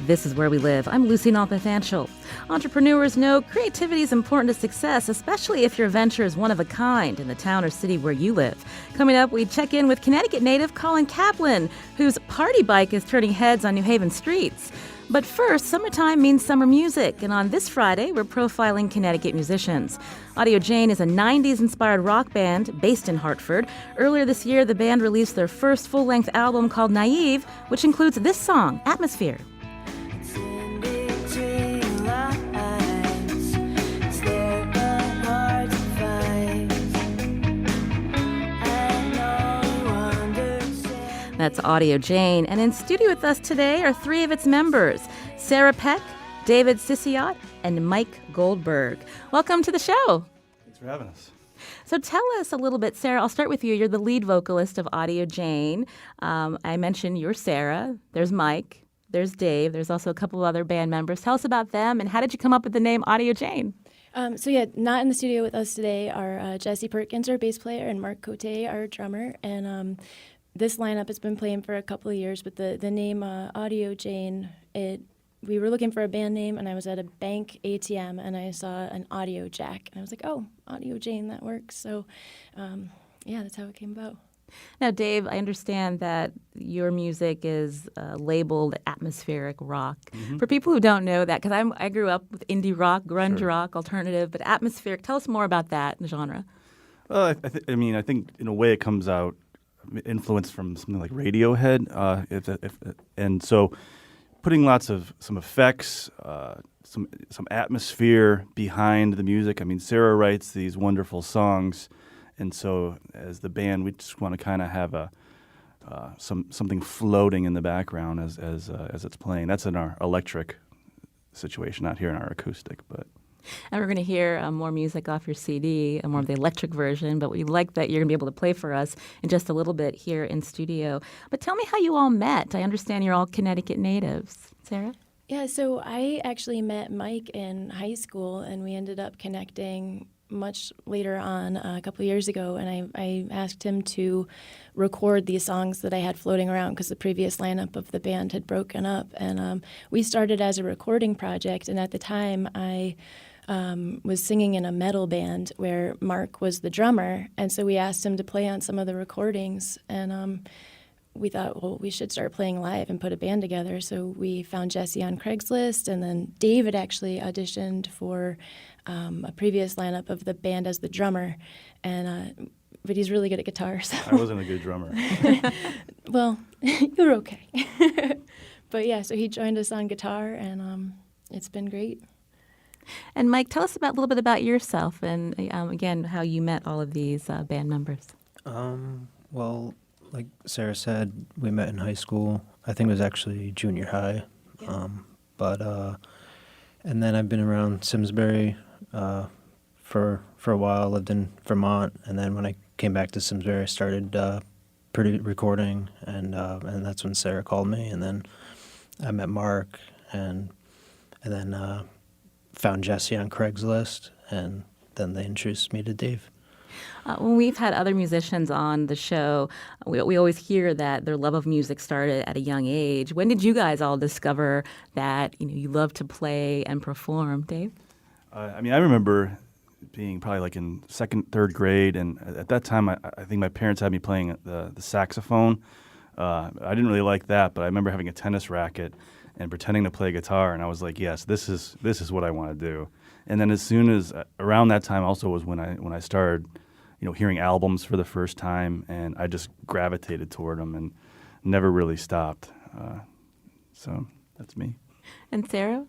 This is Where We Live. I'm Lucy Nalpathanchel. Entrepreneurs know creativity is important to success, especially if your venture is one of a kind in the town or city where you live. Coming up, we check in with Connecticut native Colin Kaplan, whose party bike is turning heads on New Haven streets. But first, summertime means summer music, and on this Friday, we're profiling Connecticut musicians. Audio Jane is a 90s-inspired rock band based in Hartford. Earlier this year, the band released their first full-length album called Naive, which includes this song, Atmosphere. That's Audio Jane. And in studio with us today are three of its members, Sarah Peck, David Sissiot, and Mike Goldberg. Welcome to the show. Thanks for having us. So tell us a little bit, Sarah, I'll start with you. You're the lead vocalist of Audio Jane. I mentioned you're Sarah. There's Mike. There's Dave. There's also a couple of other band members. Tell us about them, and how did you come up with the name Audio Jane? Not in the studio with us today are Jesse Perkins, our bass player, and Mark Cote, our drummer. And this lineup has been playing for a couple of years, but the name Audio Jane, we were looking for a band name, and I was at a bank ATM, and I saw an audio jack, and I was like, oh, Audio Jane, that works. So, that's how it came about. Now, Dave, I understand that your music is labeled atmospheric rock. Mm-hmm. For people who don't know that, because I grew up with indie rock, grunge rock, alternative, but atmospheric, tell us more about that genre. I think in a way it comes out influence from something like Radiohead, and so putting lots of some effects, some atmosphere behind the music. I mean, Sarah writes these wonderful songs, and so as the band, we just want to kind of have something floating in the background as it's playing. That's in our electric situation, not here in our acoustic, but. And we're going to hear more music off your CD, more of the electric version, but we like that you're going to be able to play for us in just a little bit here in studio. But tell me how you all met. I understand you're all Connecticut natives. Sarah? Yeah, so I actually met Mike in high school, and we ended up connecting much later on a couple of years ago, and I asked him to record these songs that I had floating around because the previous lineup of the band had broken up. And we started as a recording project, and at the time I was singing in a metal band where Mark was the drummer, and so we asked him to play on some of the recordings, and we thought, well, we should start playing live and put a band together. So we found Jesse on Craigslist, and then David actually auditioned for a previous lineup of the band as the drummer, and but he's really good at guitar. So. I wasn't a good drummer. Well, you're okay. But yeah, so he joined us on guitar, and it's been great. And Mike, tell us a little bit about yourself and, again, how you met all of these band members. Well, like Sarah said, we met in high school. I think it was actually junior high. Yeah. And then I've been around Simsbury for a while. Lived in Vermont, and then when I came back to Simsbury, I started recording, and that's when Sarah called me, and then I met Mark, and then found Jesse on Craigslist, and then they introduced me to Dave. When we've had other musicians on the show, we always hear that their love of music started at a young age. When did you guys all discover that you love to play and perform, Dave? I remember being probably like in second, third grade, and at that time, I think my parents had me playing the saxophone. I didn't really like that, but I remember having a tennis racket and pretending to play guitar, and I was like, yes, this is what I want to do. And then as soon as around that time also was when I started, hearing albums for the first time, and I just gravitated toward them and never really stopped. So that's me. And Sarah?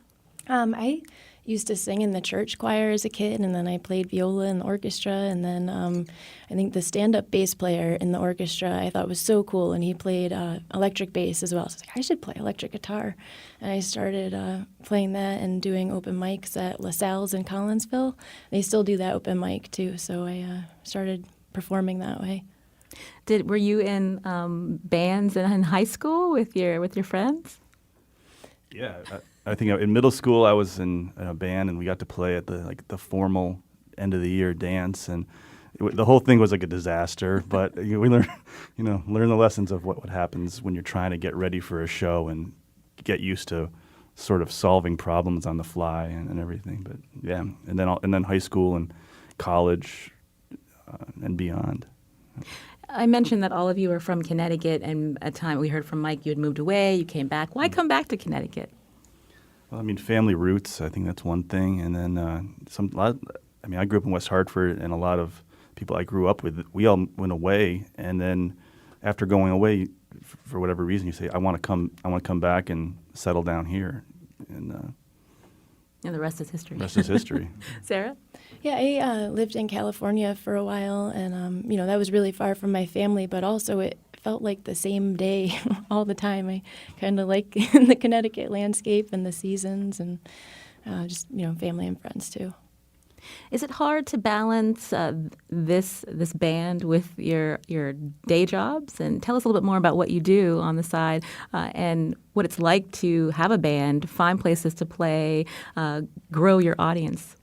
I used to sing in the church choir as a kid, and then I played viola in the orchestra, and then I think the stand-up bass player in the orchestra I thought was so cool, and he played electric bass as well. So I was like, I should play electric guitar. And I started playing that and doing open mics at LaSalle's in Collinsville. They still do that open mic too, so I started performing that way. Were you in bands in high school with your friends? Yeah, I think in middle school I was in a band, and we got to play at the formal end of the year dance, and the whole thing was like a disaster. But we learn the lessons of what happens when you're trying to get ready for a show and get used to sort of solving problems on the fly and everything. But yeah, and then high school and college and beyond. I mentioned that all of you are from Connecticut, and at a time we heard from Mike you had moved away, you came back. Why come back to Connecticut? Well, I mean, family roots, I think that's one thing. And then I grew up in West Hartford, and a lot of people I grew up with, we all went away. And then after going away, for whatever reason, you say, I want to come back and settle down here. And the rest is history. rest is history. Sarah? Yeah, I lived in California for a while, and that was really far from my family, but also it felt like the same day all the time. I kind of like the Connecticut landscape and the seasons, and just family and friends too. Is it hard to balance this band with your day jobs? And tell us a little bit more about what you do on the side and what it's like to have a band, find places to play, grow your audience.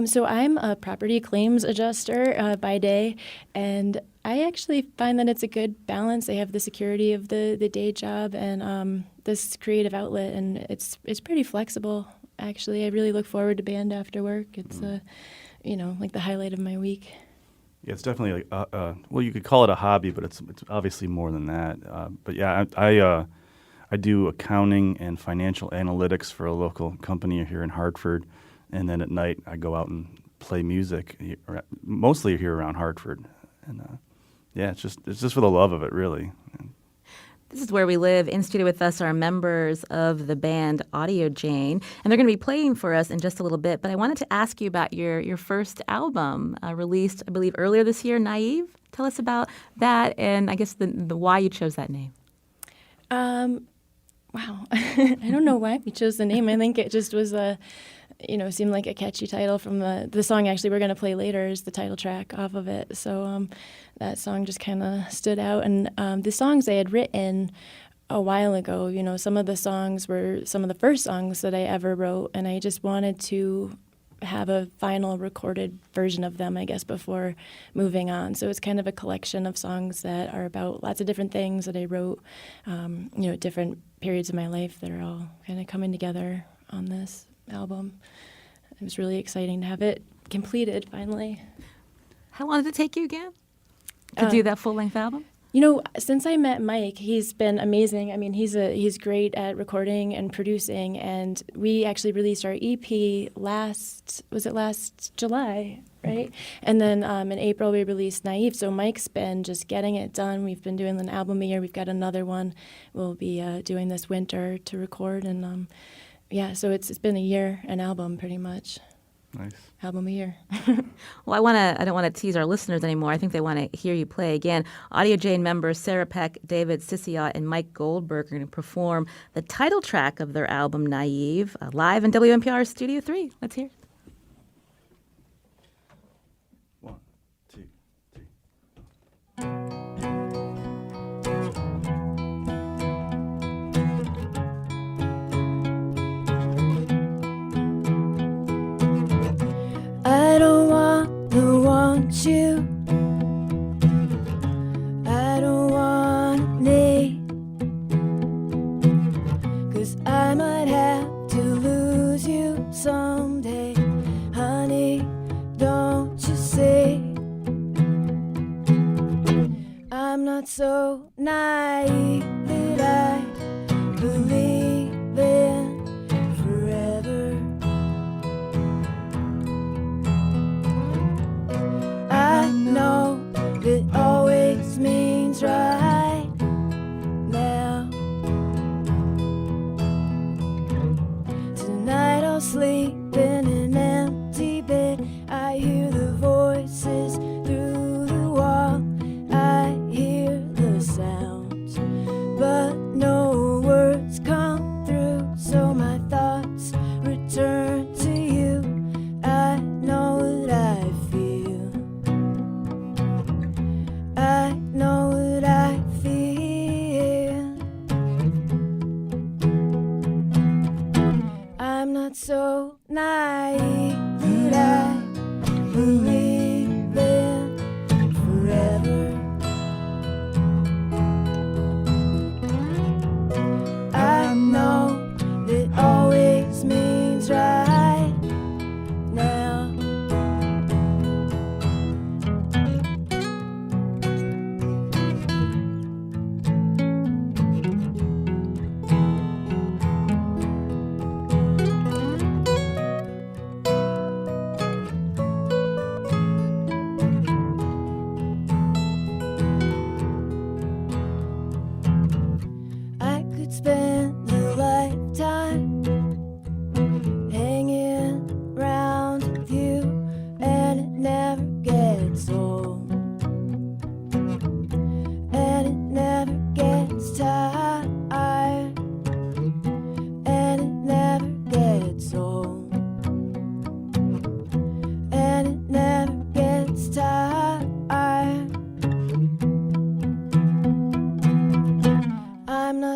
So I'm a property claims adjuster by day, and I actually find that it's a good balance. I have the security of the day job and this creative outlet, and it's pretty flexible. Actually, I really look forward to band after work. It's like the highlight of my week. Yeah, it's definitely like well, you could call it a hobby, but it's obviously more than that. But yeah, I do accounting and financial analytics for a local company here in Hartford, and then at night I go out and play music, mostly here around Hartford. And yeah, it's just for the love of it, really. This is where we live. In studio with us are members of the band Audio Jane, and they're going to be playing for us in just a little bit. But I wanted to ask you about your first album released, I believe, earlier this year, Naive. Tell us about that, and I guess the why you chose that name. Wow, I don't know why we chose the name. I think it just was seemed like a catchy title from the song actually we're going to play later is the title track off of it. So that song just kind of stood out. And the songs I had written a while ago, some of the songs were some of the first songs that I ever wrote, and I just wanted to have a final recorded version of them, I guess, before moving on. So it's kind of a collection of songs that are about lots of different things that I wrote, at different periods of my life that are all kind of coming together on this album. It was really exciting to have it completed finally. How long did it take you again to do that full-length album? Since I met Mike, he's been amazing. I mean, he's great at recording and producing, and we actually released our EP last July, right? And then in April we released Naive. So Mike's been just getting it done. We've been doing an album a year. We've got another one we'll be doing this winter to record, and so it's been a year, an album pretty much. Nice. Album a year. Well, I don't want to tease our listeners anymore. I think they want to hear you play again. Audio Jane members Sarah Peck, David Sissiot, and Mike Goldberg are going to perform the title track of their album, Naive, live in WNPR Studio 3. Let's hear it. 1, 2, 3. I don't want you. I don't want me. 'Cause I might have to lose you someday. Honey, don't you see? I'm not so naive that I believe in forever. I know it always means right now. Tonight I'll sleep in an empty bed. I hear the voices through the wall. I hear the sounds, but no words come through. So my thoughts return to you. I know what I feel. I know what I feel. I'm not so naive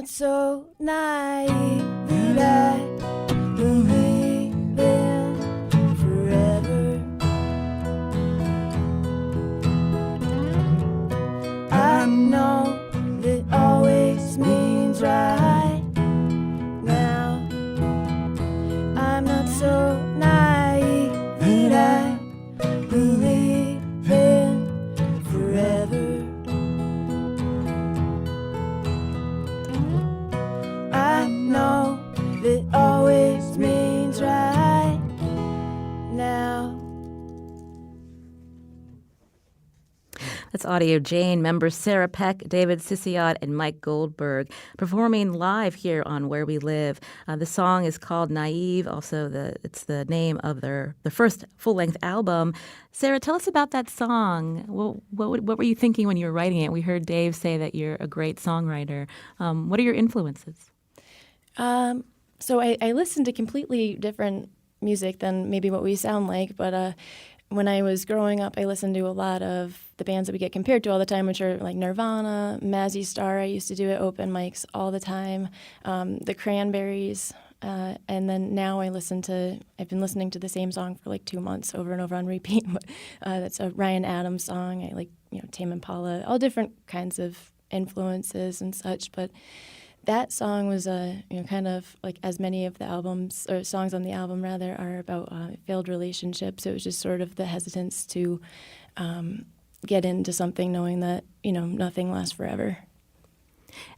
not so naive that I believe in forever. I know that always means right now. I'm not so naive that I believe in forever. I know that always means right now. That's Audio Jane members Sarah Peck, David Sisiot, and Mike Goldberg performing live here on Where We Live. The song is called Naive. Also, it's the name of their first full-length album. Sarah, tell us about that song. What were you thinking when you were writing it? We heard Dave say that you're a great songwriter. What are your influences? So I listen to completely different music than maybe what we sound like, but when I was growing up, I listened to a lot of the bands that we get compared to all the time, which are like Nirvana, Mazzy Star. I used to do at open mics all the time. The Cranberries, and then now I've been listening to the same song for like 2 months over and over on repeat. That's a Ryan Adams song. I like Tame Impala, all different kinds of influences and such, but. That song was kind of like as many of the albums or songs on the album rather are about failed relationships. It was just sort of the hesitance to get into something knowing that nothing lasts forever.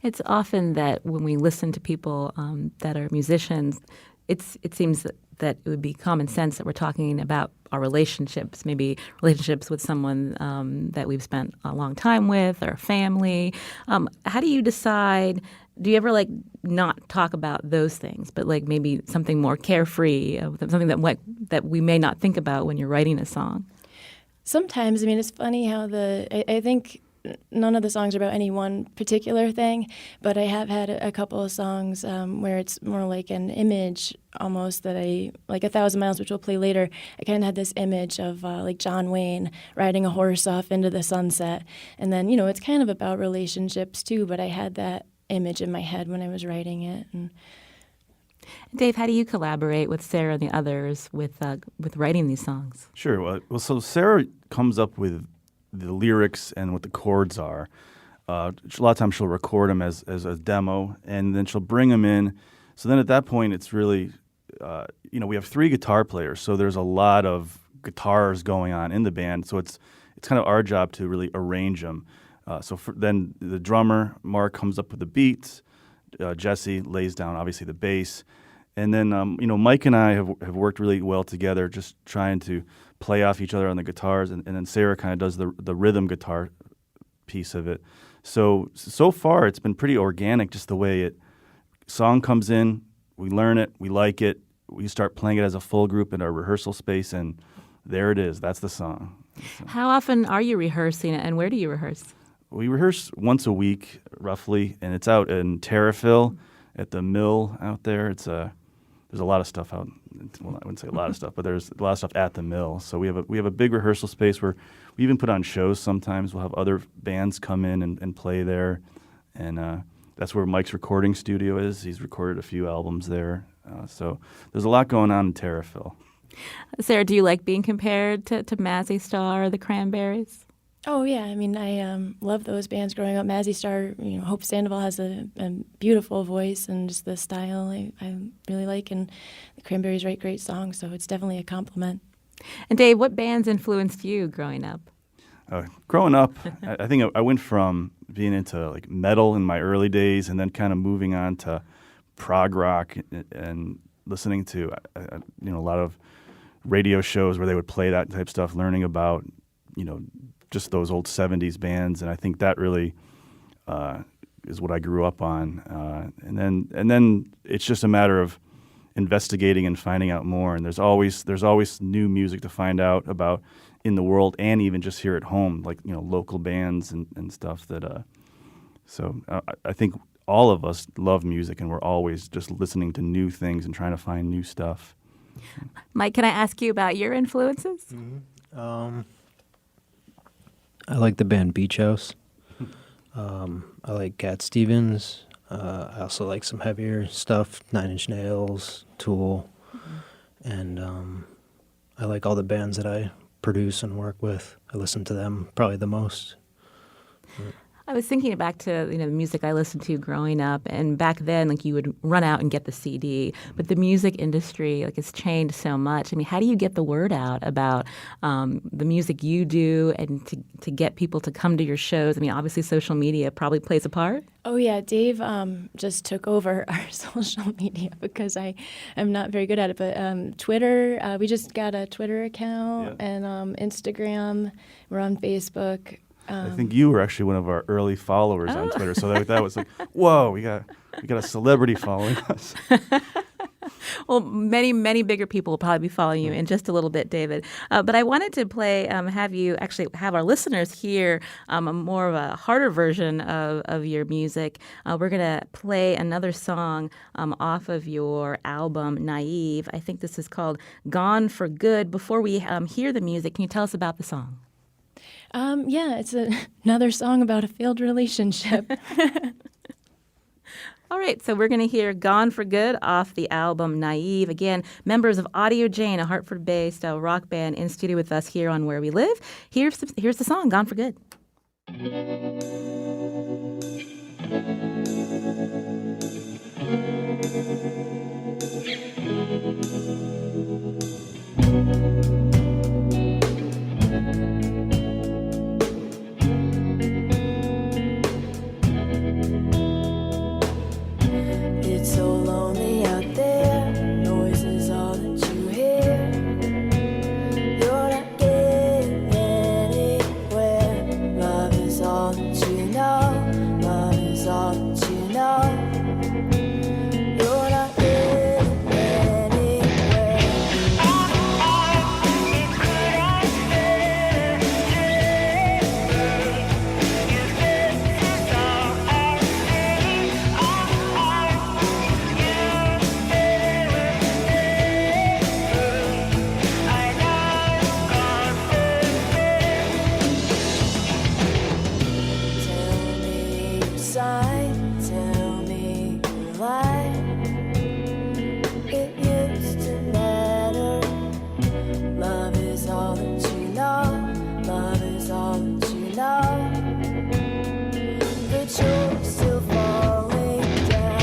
It's often that when we listen to people that are musicians, it seems that it would be common sense that we're talking about our relationships, maybe relationships with someone that we've spent a long time with or family. How do you decide? Do you ever not talk about those things, but maybe something more carefree, something that we may not think about when you're writing a song? Sometimes, it's funny how I think none of the songs are about any one particular thing, but I have had a couple of songs where it's more like an image almost that like 1,000 Miles, which we'll play later. I kind of had this image of like John Wayne riding a horse off into the sunset. And then, it's kind of about relationships too, but I had that image in my head when I was writing it. And Dave, how do you collaborate with Sarah and the others with writing these songs? Sure. Well, so Sarah comes up with the lyrics and what the chords are. A lot of times she'll record them as a demo, and then she'll bring them in. So then at that point, it's really, we have 3 guitar players, so there's a lot of guitars going on in the band. So it's kind of our job to really arrange them. Then the drummer, Mark, comes up with the beats. Jesse lays down, obviously, the bass. And then, Mike and I have worked really well together, just trying to play off each other on the guitars. And then Sarah kind of does the rhythm guitar piece of it. So far, it's been pretty organic, just the way song comes in, we learn it, we like it, we start playing it as a full group in our rehearsal space, and there it is. That's the song. So, how often are you rehearsing, and where do you rehearse? We rehearse once a week, roughly, and it's out in Terriffill at the mill out there. There's a lot of stuff out. Well, I wouldn't say a lot of stuff, but there's a lot of stuff at the mill. So we have a big rehearsal space where we even put on shows sometimes. We'll have other bands come in and play there, and that's where Mike's recording studio is. He's recorded a few albums there. So there's a lot going on in Terriffill. Sarah, do you like being compared to Mazzy Star or the Cranberries? Oh, yeah. I love those bands growing up. Mazzy Star, Hope Sandoval has a beautiful voice and just the style I really like. And the Cranberries write great songs, so it's definitely a compliment. And Dave, what bands influenced you growing up? Growing up, I think I went from being into metal in my early days and then kind of moving on to prog rock and listening to a lot of radio shows where they would play that type of stuff, learning about just those old 70s bands, and I think that really is what I grew up on. And then it's just a matter of investigating and finding out more. And there's always new music to find out about in the world, and even just here at home, local bands and stuff. So I think all of us love music, and we're always just listening to new things and trying to find new stuff. Mike, can I ask you about your influences? Mm-hmm. I like the band Beach House. I like Cat Stevens. I also like some heavier stuff, Nine Inch Nails, Tool, and I like all the bands that I produce and work with. I listen to them probably the most. I was thinking back to the music I listened to growing up, and back then, like, you would run out and get the CD. But the music industry, like, has changed so much. I mean, how do you get the word out about the music you do, and to get people to come to your shows? I mean, obviously, social media probably plays a part. Oh yeah, Dave just took over our social media because I am not very good at it. But Twitter, we just got a Twitter account, and Instagram. We're on Facebook. I think you were actually one of our early followers on Twitter, so that was like, whoa, we got a celebrity following us. Well, many bigger people will probably be following you in just a little bit, David. But I wanted to have our listeners hear a more of a harder version of your music. We're going to play another song off of your album, Naive. I think this is called Gone for Good. Before we hear the music, can you tell us about the song? Yeah, it's another song about a failed relationship. All right, so we're going to hear Gone for Good off the album Naive. Again, members of Audio Jane, a Hartford-based rock band in studio with us here on Where We Live. Here's the song, Gone for Good. It's so lonely out there, noise is all that you hear. You're not getting anywhere. Love is all that you know, love is all that you know. You're not getting anywhere. Tell me your sign, tell me your lie. It used to matter. Love is all that you know, love is all that you know. But you're still falling down.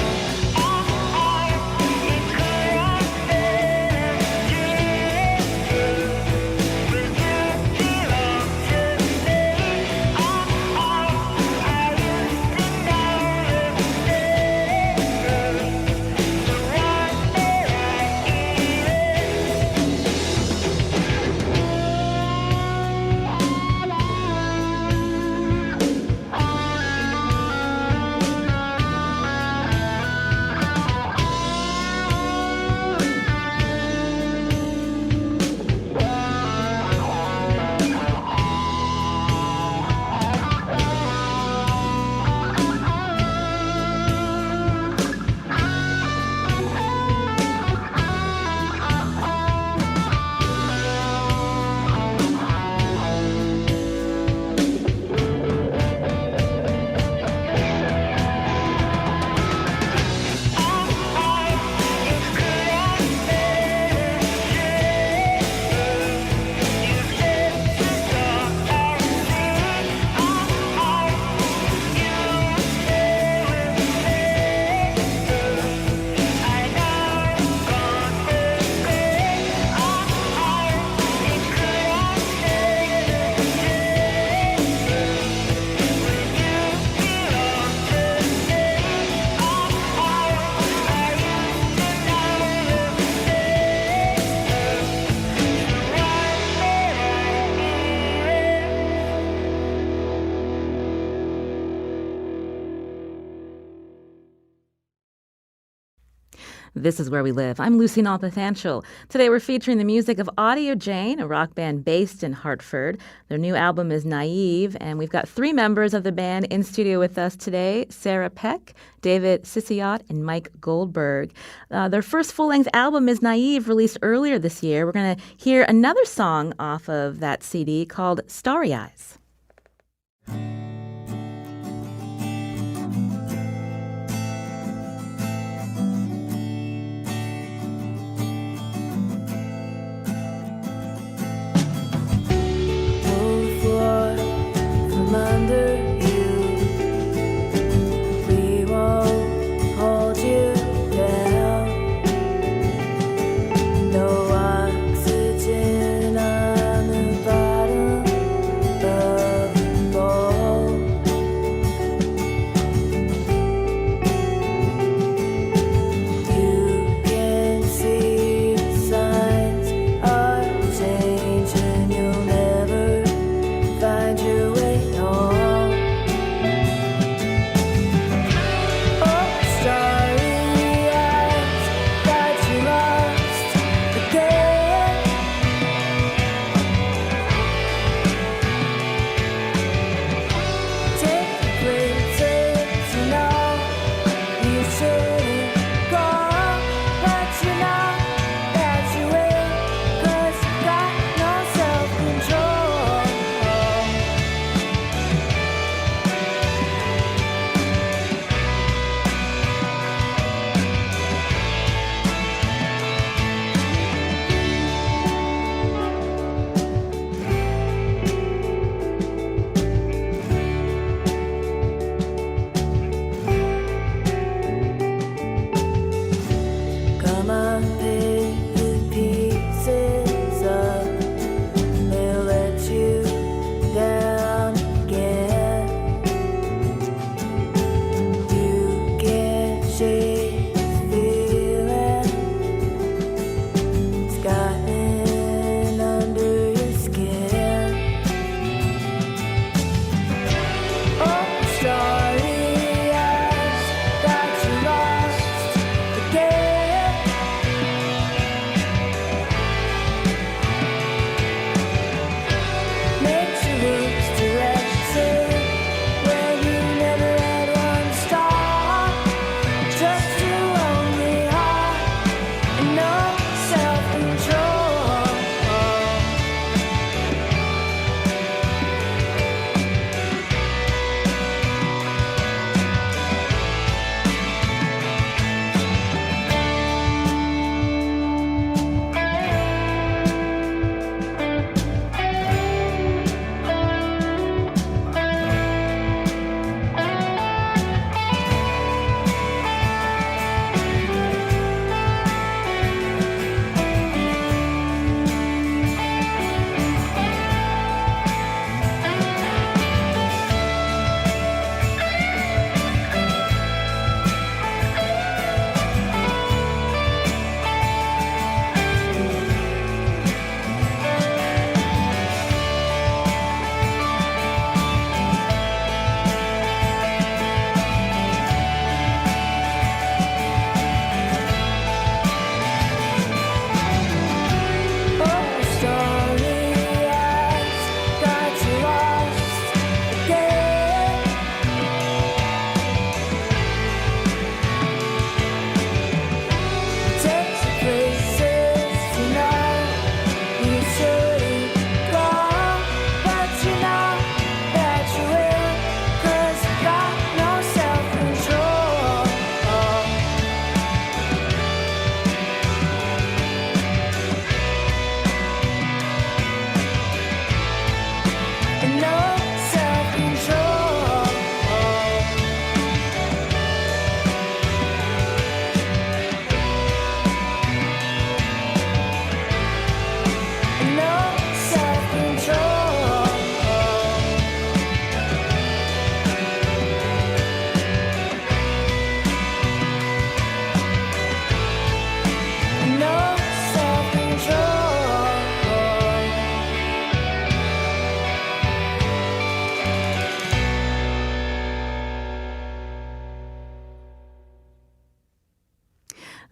This is Where We Live. I'm Lucy Nalpathanchel. Today we're featuring the music of Audio Jane, a rock band based in Hartford. Their new album is Naive, and we've got three members of the band in studio with us today, Sarah Peck, David Sisiot, and Mike Goldberg. Their first full-length album is Naive, released earlier this year. We're going to hear another song off of that CD called Starry Eyes.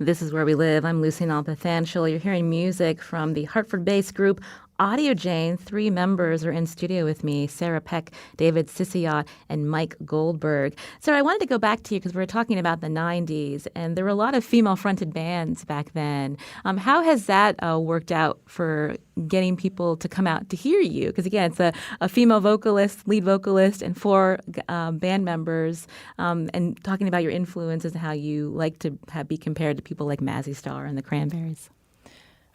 This is Where We Live. I'm Lucy Nalpathanchel. You're hearing music from the Hartford-based group Audio Jane. 3 members are in studio with me: Sarah Peck, David Sisiot, and Mike Goldberg. Sarah, I wanted to go back to you because we were talking about the 90s, and there were a lot of female-fronted bands back then. How has that worked out for getting people to come out to hear you? Because, again, it's a female vocalist, lead vocalist, and 4 band members, and talking about your influences and how you like to be compared to people like Mazzy Star and the Cranberries.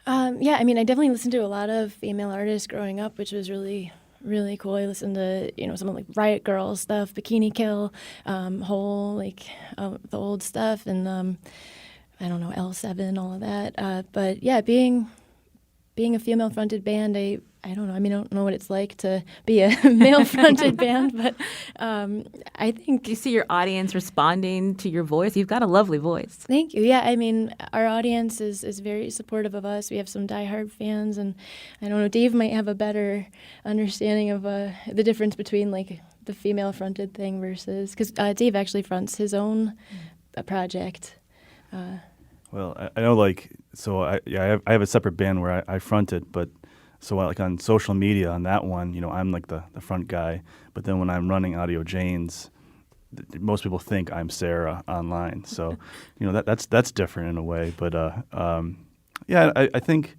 Yeah, I mean, I definitely listened to a lot of female artists growing up, which was really, really cool. I listened to, some of like Riot Girl stuff, Bikini Kill, Hole, the old stuff, and I don't know, L7, all of that. But yeah, being a female-fronted band, I don't know. I mean, I don't know what it's like to be a male-fronted band, but I think... Do you see your audience responding to your voice? You've got a lovely voice. Thank you. Yeah, I mean, our audience is very supportive of us. We have some diehard fans, and I don't know, Dave might have a better understanding of the difference between, like, the female-fronted thing versus... Because Dave actually fronts his own project. Well, I know, I have a separate band where I front it, but so like on social media on that one, I'm like the front guy. But then when I'm running Audio Janes, most people think I'm Sarah online. So, that's different in a way. But I think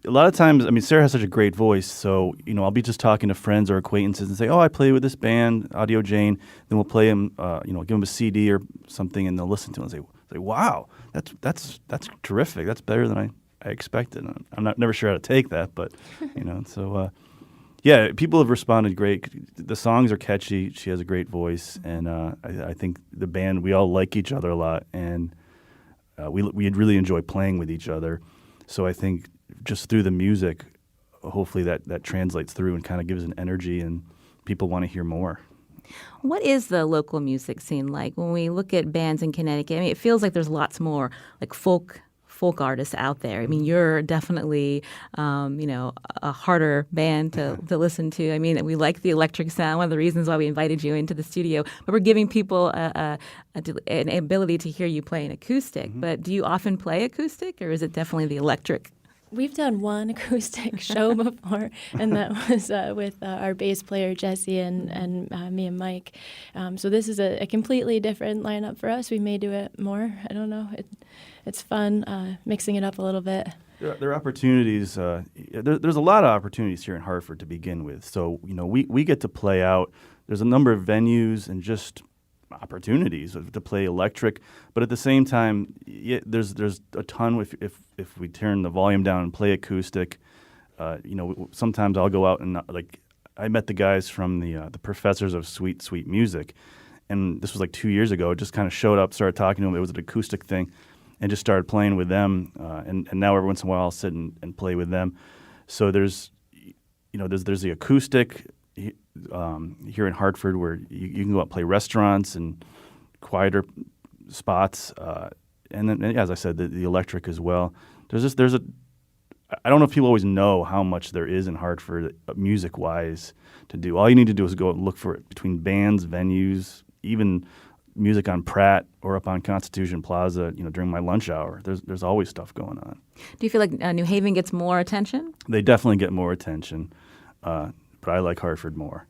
a lot of times, I mean, Sarah has such a great voice. So, I'll be just talking to friends or acquaintances and say, oh, I play with this band, Audio Jane. Then we'll play them, give them a CD or something, and they'll listen to it and say, wow, that's terrific. That's better than I expected. I'm never sure how to take that, but people have responded great. The songs are catchy. She has a great voice, and I think the band, we all like each other a lot, and we really enjoy playing with each other. So I think just through the music, hopefully that translates through and kind of gives an energy, and people want to hear more. What is the local music scene like? When we look at bands in Connecticut, I mean, it feels like there's lots more like folk artists out there. I mean, you're definitely, a harder band to listen to. I mean, we like the electric sound, one of the reasons why we invited you into the studio. But we're giving people an ability to hear you play an acoustic. Mm-hmm. But do you often play acoustic, or is it definitely the electric? We've done one acoustic show before, and that was with our bass player, Jesse, and me and Mike. So this is a completely different lineup for us. We may do it more. I don't know. It's fun mixing it up a little bit. There are opportunities. There's a lot of opportunities here in Hartford to begin with. So, we get to play out. There's a number of venues and just opportunities to play electric, but at the same time, there's a ton. If we turn the volume down and play acoustic, sometimes I'll go out and I met the guys from the Professors of Sweet Music, and this was like 2 years ago. Just kind of showed up, started talking to them. It was an acoustic thing, and just started playing with them. And now every once in a while I'll sit and play with them. So there's the acoustic here in Hartford where you can go out and play restaurants and quieter spots, and then, as I said, the electric as well. I don't know if people always know how much there is in Hartford music-wise to do. All you need to do is go and look for it between bands, venues, even music on Pratt or up on Constitution Plaza. During my lunch hour, there's always stuff going on. Do you feel like New Haven gets more attention? They definitely get more attention. But I like Hartford more.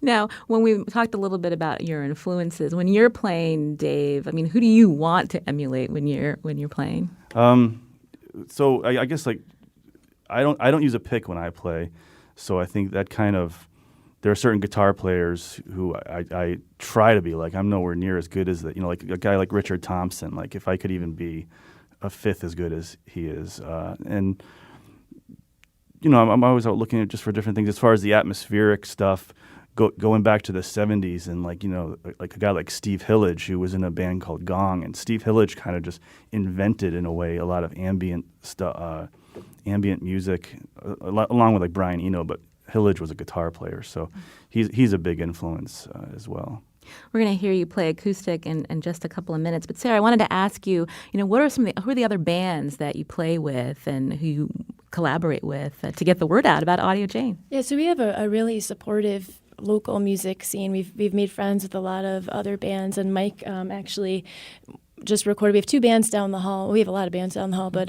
Now, when we talked a little bit about your influences, when you're playing, Dave, I mean, who do you want to emulate when you're playing? So I guess I don't use a pick when I play. So I think that kind of, there are certain guitar players who I try to be like. I'm nowhere near as good as like a guy like Richard Thompson. Like if I could even be a fifth as good as he is, and. I'm always out looking at just for different things as far as the atmospheric stuff, going back to the 70s and like a guy like Steve Hillage, who was in a band called Gong, and Steve Hillage kind of just invented in a way a lot of ambient music, along with like Brian Eno, but Hillage was a guitar player, so he's a big influence as well. We're going to hear you play acoustic in just a couple of minutes. But Sarah, I wanted to ask you, who are the other bands that you play with and who you collaborate with to get the word out about Audio Jane? Yeah, so we have a really supportive local music scene. We've made friends with a lot of other bands, and Mike actually just recorded. We have two bands down the hall. We have a lot of bands down the hall, but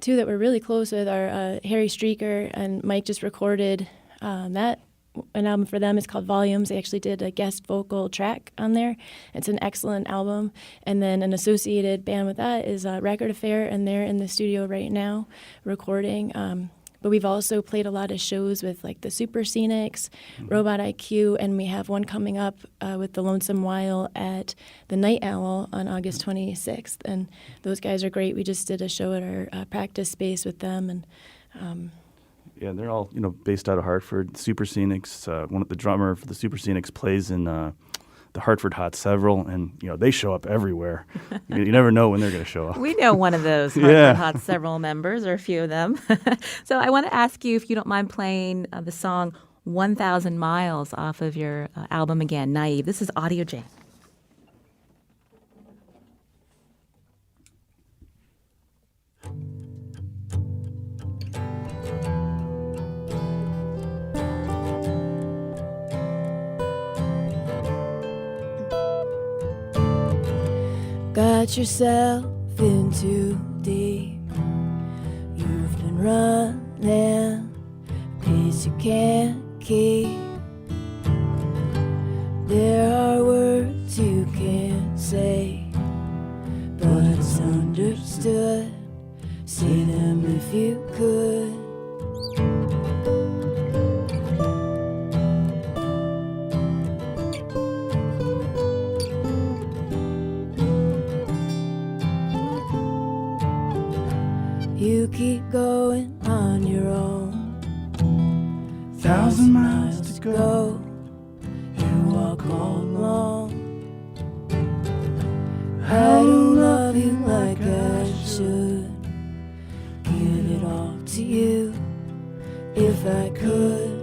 two that we're really close with are Harry Streaker and Mike just recorded an album for them. It's called Volumes. They actually did a guest vocal track on there. It's an excellent album. And then an associated band with that is Record Affair, and they're in the studio right now recording. But we've also played a lot of shows with like the Super Scenics, Robot IQ, and we have one coming up with the Lonesome While at the Night Owl on August 26th. And those guys are great. We just did a show at our practice space with them, and Yeah, they're all based out of Hartford. Super Scenics, the drummer for the Super Scenics plays in the Hartford Hot Several, and they show up everywhere. You never know when they're going to show up. We know one of those Hartford Hot Several members, or a few of them. So I want to ask you if you don't mind playing the song 1,000 Miles off of your album again, Naive. This is Audio Jane. Got yourself in too deep. You've been running a pace you can't keep. There are words you can't say, but it's understood. Say them if you could. You keep going on your own. 1,000 miles to go. You walk all alone. I don't love you like I should. Give it all to you if I could.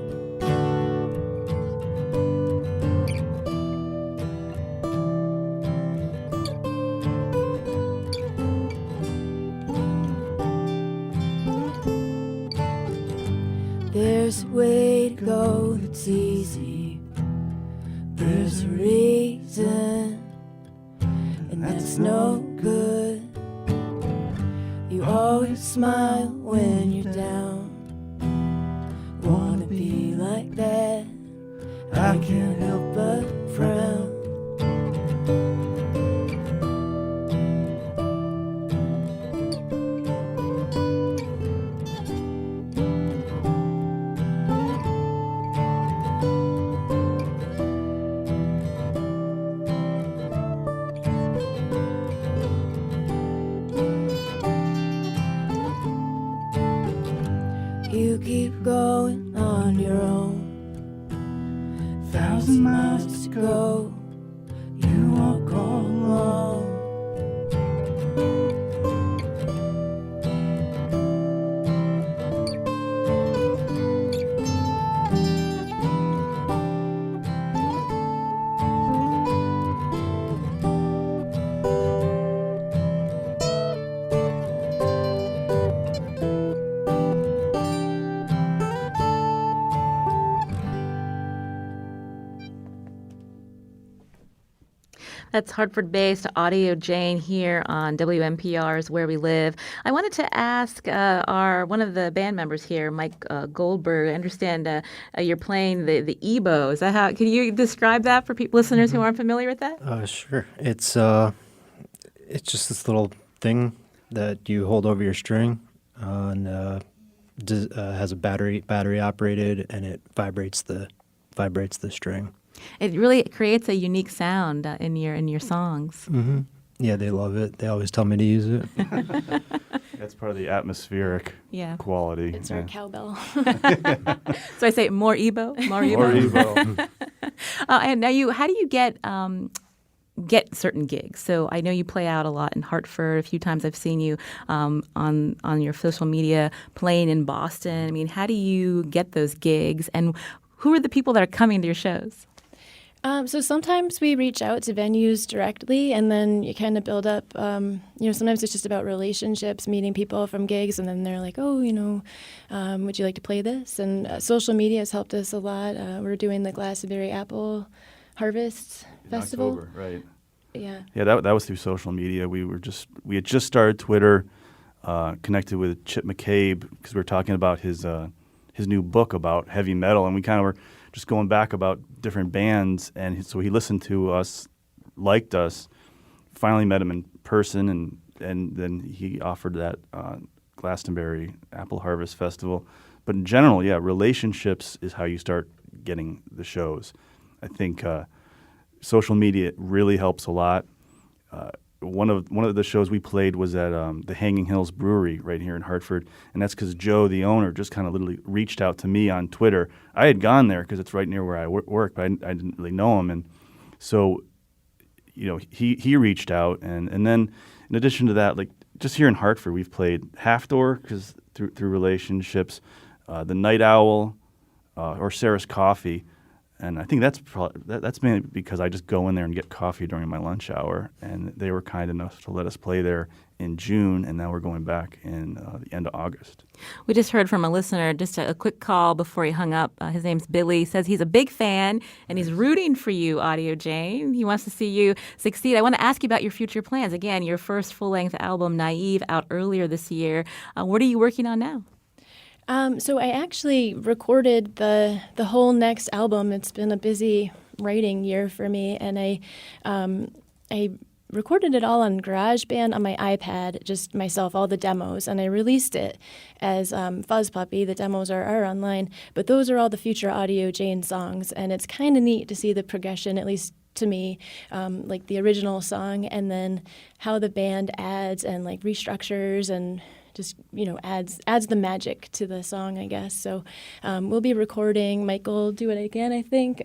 There's a way to go that's easy. There's a reason, and that's no good. You always smile when you're down. Wanna be like that? I can't help but frown. You keep going on your own. 1,000 miles to go. You walk all alone. That's Hartford-based Audio Jane here on WNPR's Where We Live. I wanted to ask one of the band members here, Mike Goldberg. I understand you're playing the EBO. Is that how? Can you describe that for listeners who aren't familiar with that? Sure. It's just this little thing that you hold over your string, and has a battery operated, and it vibrates the string. It really creates a unique sound in your songs. Mm-hmm. Yeah, they love it. They always tell me to use it. That's part of the atmospheric quality. it's our cowbell. So I say more EBO, more EBO. More EBO. And now how do you get certain gigs? So I know you play out a lot in Hartford. A few times I've seen you on your social media playing in Boston. I mean, how do you get those gigs, and who are the people that are coming to your shows? So sometimes we reach out to venues directly, and then you kind of build up, sometimes it's just about relationships, meeting people from gigs, and then they're like, oh, would you like to play this? And social media has helped us a lot. We're doing the Glastonbury Apple Harvest Festival. October, right. Yeah. Yeah, that was through social media. We had just started Twitter, connected with Chip McCabe because we were talking about his new book about heavy metal, and we kind of were just going back about different bands, and so he listened to us, liked us, finally met him in person, and then he offered that Glastonbury Apple Harvest Festival. But in general, yeah, relationships is how you start getting the shows. I think social media really helps a lot. One of the shows we played was at the Hanging Hills Brewery right here in Hartford, and that's because Joe, the owner, just kind of literally reached out to me on Twitter. I had gone there because it's right near where I work, but I didn't really know him, and so he reached out, and then in addition to that, like just here in Hartford, we've played Half Door because through relationships, the Night Owl, or Sarah's Coffee. And I think that's mainly because I just go in there and get coffee during my lunch hour, and they were kind enough to let us play there in June, and now we're going back in the end of August. We just heard from a listener, just a quick call before he hung up. His name's Billy. Says he's a big fan, and he's rooting for you, Audio Jane. He wants to see you succeed. I want to ask you about your future plans. Again, your first full-length album, Naive, out earlier this year. What are you working on now? So I actually recorded the whole next album. It's been a busy writing year for me, and I recorded it all on GarageBand on my iPad, just myself, all the demos, and I released it as Fuzz Puppy. The demos are online, but those are all the future Audio Jane songs, and it's kind of neat to see the progression, at least to me, like the original song, and then how the band adds and like restructures and just adds the magic to the song, I guess. So we'll be recording. Mike will do it again, I think.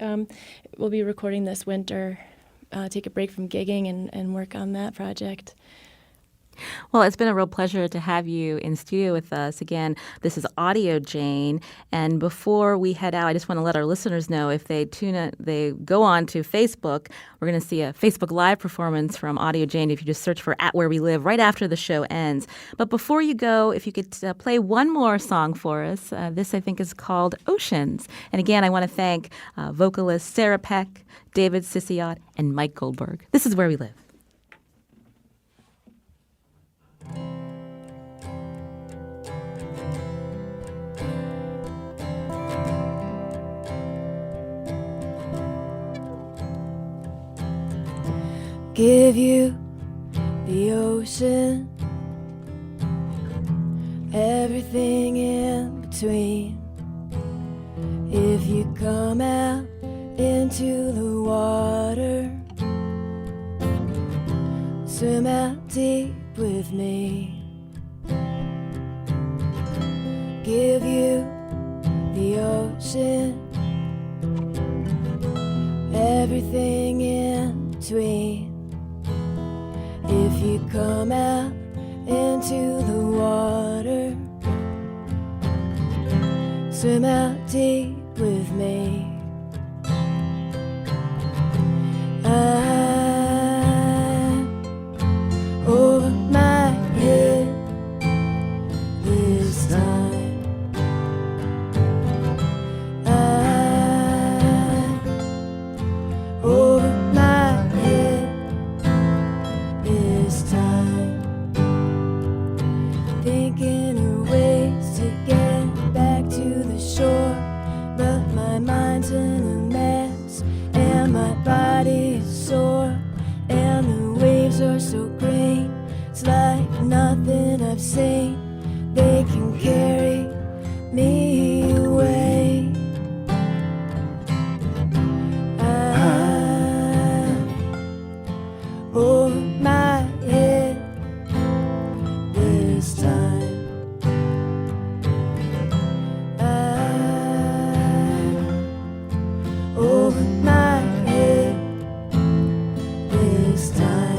We'll be recording this winter, take a break from gigging and work on that project. Well, it's been a real pleasure to have you in studio with us. Again, this is Audio Jane. And before we head out, I just want to let our listeners know if they they go on to Facebook, we're going to see a Facebook Live performance from Audio Jane if you just search for Where We Live right after the show ends. But before you go, if you could play one more song for us. This, I think, is called Oceans. And again, I want to thank vocalists Sarah Peck, David Sissiot, and Mike Goldberg. This is Where We Live. Give you the ocean, everything in between. If you come out into the water, swim out deep with me. Give you the ocean, everything in between. If you come out into the water, swim out deep with me. I'm over my head this time. I'm over my head this time. Thinking of ways to get back to the shore, but my mind's in a mess and my body is sore, and the waves are so green. It's like nothing I've seen. They can carry me away. I'm over my head this time. I'm over my head this time.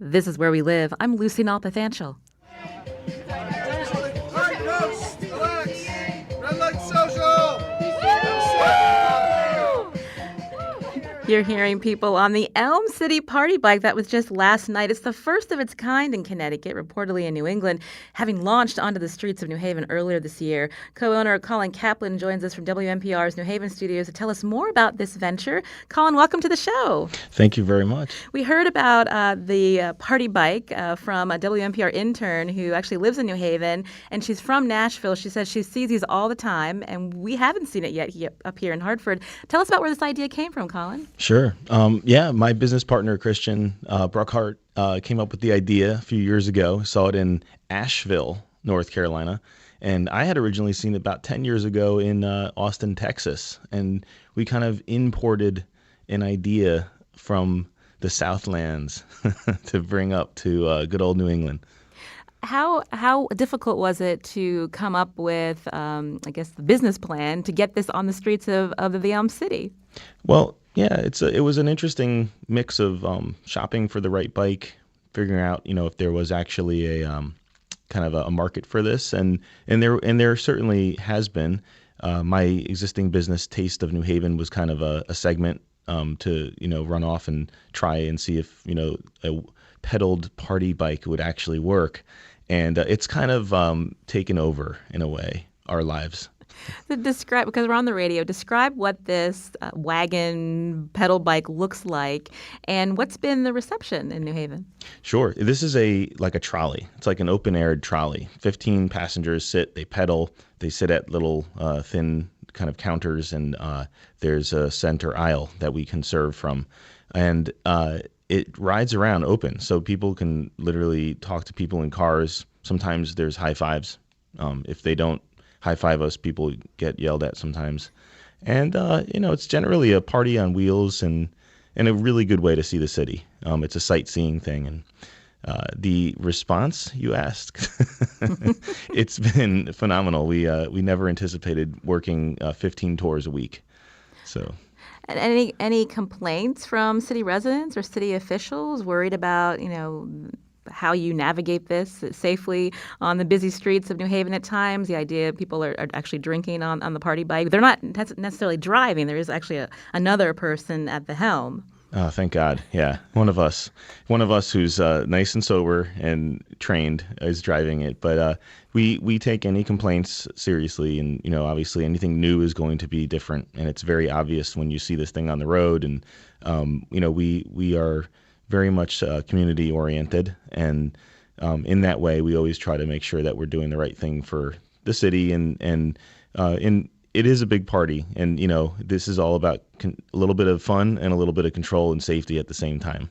This is Where We Live. I'm Lucy Nalpathanchel. Alright, Coach, relax. Red light social. You're hearing people on the Elm City Party Bike that was just last night. It's the first of its kind in Connecticut, reportedly in New England, having launched onto the streets of New Haven earlier this year. Co-owner Colin Kaplan joins us from WNPR's New Haven studios to tell us more about this venture. Colin, welcome to the show. Thank you very much. We heard about the party bike from a WNPR intern who actually lives in New Haven, and she's from Nashville. She says she sees these all the time, and we haven't seen it yet up here in Hartford. Tell us about where this idea came from, Colin. Sure. My business partner, Christian Bruckhart, came up with the idea a few years ago. Saw it in Asheville, North Carolina. And I had originally seen it about 10 years ago in Austin, Texas. And we kind of imported an idea from the Southlands to bring up to good old New England. How difficult was it to come up with, the business plan to get this on the streets of the Elm City? Well, yeah, it was an interesting mix of shopping for the right bike, figuring out if there was actually a kind of a market for this, and there certainly has been. My existing business, Taste of New Haven, was kind of a segment to run off and try and see if a pedaled party bike would actually work, and it's kind of taken over in a way our lives. Describe, because we're on the radio, describe what this wagon pedal bike looks like and what's been the reception in New Haven. Sure. This is like a trolley. It's like an open-aired trolley. 15 passengers sit, they pedal, they sit at little thin kind of counters, and there's a center aisle that we can serve from. And it rides around open, so people can literally talk to people in cars. Sometimes there's high fives. If they don't high five us, people get yelled at sometimes. And, it's generally a party on wheels and a really good way to see the city. It's a sightseeing thing. And the response you asked, it's been phenomenal. We never anticipated working 15 tours a week. So. And any complaints from city residents or city officials worried about, how you navigate this safely on the busy streets of New Haven at times? The idea people are actually drinking on the party bike. They're not necessarily driving. There is actually another person at the helm. Oh, thank God. Yeah. One of us who's nice and sober and trained is driving it. But we take any complaints seriously. And, obviously anything new is going to be different. And it's very obvious when you see this thing on the road. And, we are very much community oriented, and in that way, we always try to make sure that we're doing the right thing for the city. And it is a big party, and this is all about a little bit of fun and a little bit of control and safety at the same time.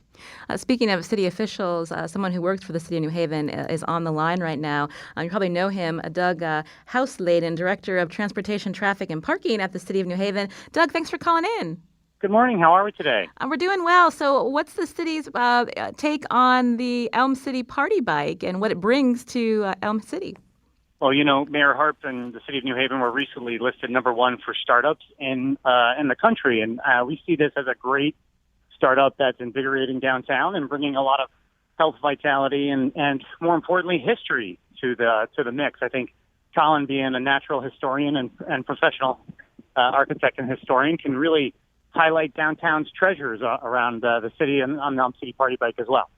Speaking of city officials, someone who works for the city of New Haven is on the line right now. You probably know him, Doug Houseladen, Director of Transportation, Traffic, and Parking at the city of New Haven. Doug, thanks for calling in. Good morning. How are we today? We're doing well. So what's the city's take on the Elm City Party Bike and what it brings to Elm City? Well, Mayor Harp and the city of New Haven were recently listed #1 for startups in the country. And we see this as a great startup that's invigorating downtown and bringing a lot of health, vitality, and more importantly, history to the mix. I think Colin, being a natural historian and professional architect and historian, can really highlight downtown's treasures around the city and on the Elm City Party Bike as well.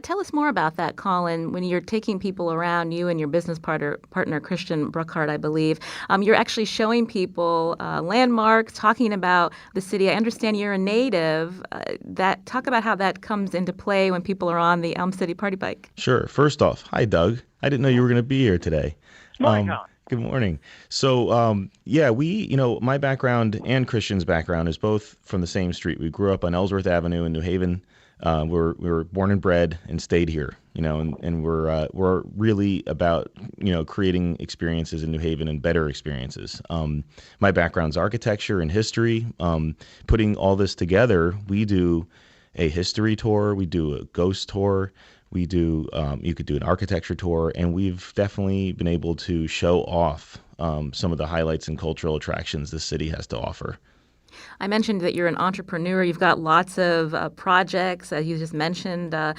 Tell us more about that, Colin. When you're taking people around, you and your business partner Christian Bruckhart, I believe, you're actually showing people landmarks, talking about the city. I understand you're a native. Talk about how that comes into play when people are on the Elm City Party Bike. Sure. First off, hi, Doug. I didn't know you were going to be here today. Morning, Colin. Good morning. So, my background and Christian's background is both from the same street. We grew up on Ellsworth Avenue in New Haven. We were born and bred and stayed here, and we're really about, creating experiences in New Haven and better experiences. My background's architecture and history. Putting all this together, we do a history tour, we do a ghost tour. We do, you could do an architecture tour, and we've definitely been able to show off some of the highlights and cultural attractions the city has to offer. I mentioned that you're an entrepreneur. You've got lots of projects. You just mentioned the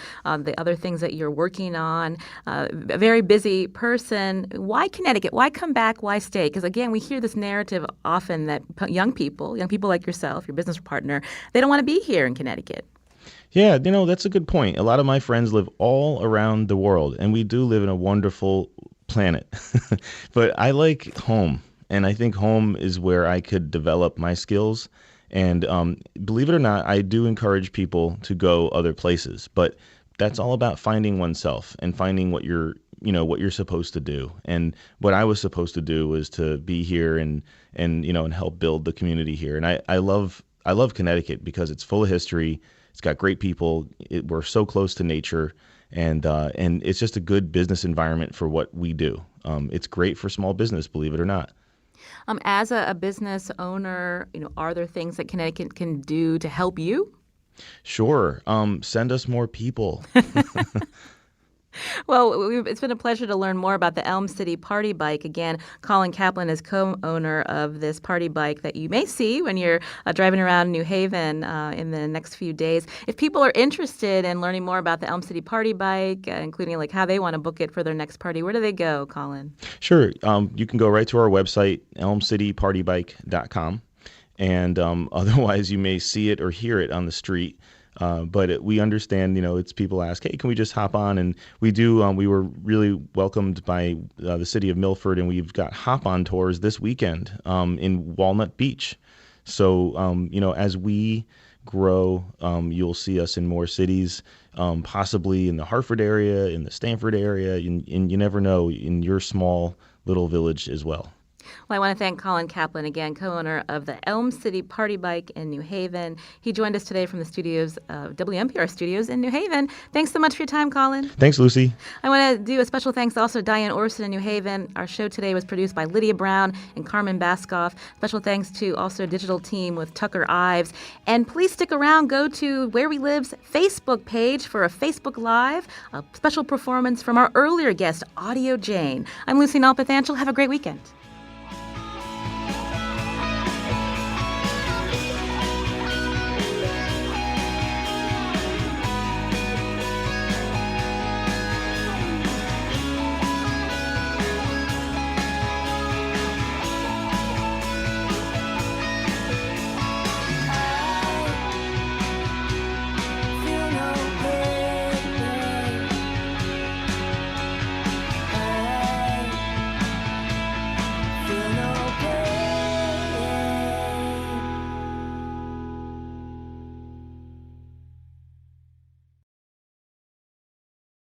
other things that you're working on. A very busy person. Why Connecticut? Why come back? Why stay? Because again, we hear this narrative often that young people like yourself, your business partner, they don't want to be here in Connecticut. Yeah, that's a good point. A lot of my friends live all around the world, and we do live in a wonderful planet. But I like home, and I think home is where I could develop my skills. And believe it or not, I do encourage people to go other places, but that's all about finding oneself and finding what you're supposed to do. And what I was supposed to do was to be here and help build the community here. And I love Connecticut because it's full of history. It's got great people. We're so close to nature, and it's just a good business environment for what we do. It's great for small business, believe it or not. As a business owner, are there things that Connecticut can do to help you? Sure. Send us more people. Well, it's been a pleasure to learn more about the Elm City Party Bike. Again, Colin Kaplan is co-owner of this party bike that you may see when you're driving around New Haven in the next few days. If people are interested in learning more about the Elm City Party Bike, including like how they want to book it for their next party, where do they go, Colin? Sure. You can go right to our website, elmcitypartybike.com. And otherwise, you may see it or hear it on the street. But we understand, it's people ask, hey, can we just hop on? And we do. We were really welcomed by the city of Milford, and we've got hop-on tours this weekend in Walnut Beach. So, as we grow, you'll see us in more cities, possibly in the Hartford area, in the Stamford area, and you never know, in your small little village as well. Well, I want to thank Colin Kaplan, again, co-owner of the Elm City Party Bike in New Haven. He joined us today from the studios, WNPR studios in New Haven. Thanks so much for your time, Colin. Thanks, Lucy. I want to do a special thanks also to Diane Orson in New Haven. Our show today was produced by Lydia Brown and Carmen Baskoff. Special thanks to also a digital team with Tucker Ives. And please stick around. Go to Where We Live's Facebook page for a Facebook Live, a special performance from our earlier guest, Audio Jane. I'm Lucy Nalpathanchel. Have a great weekend.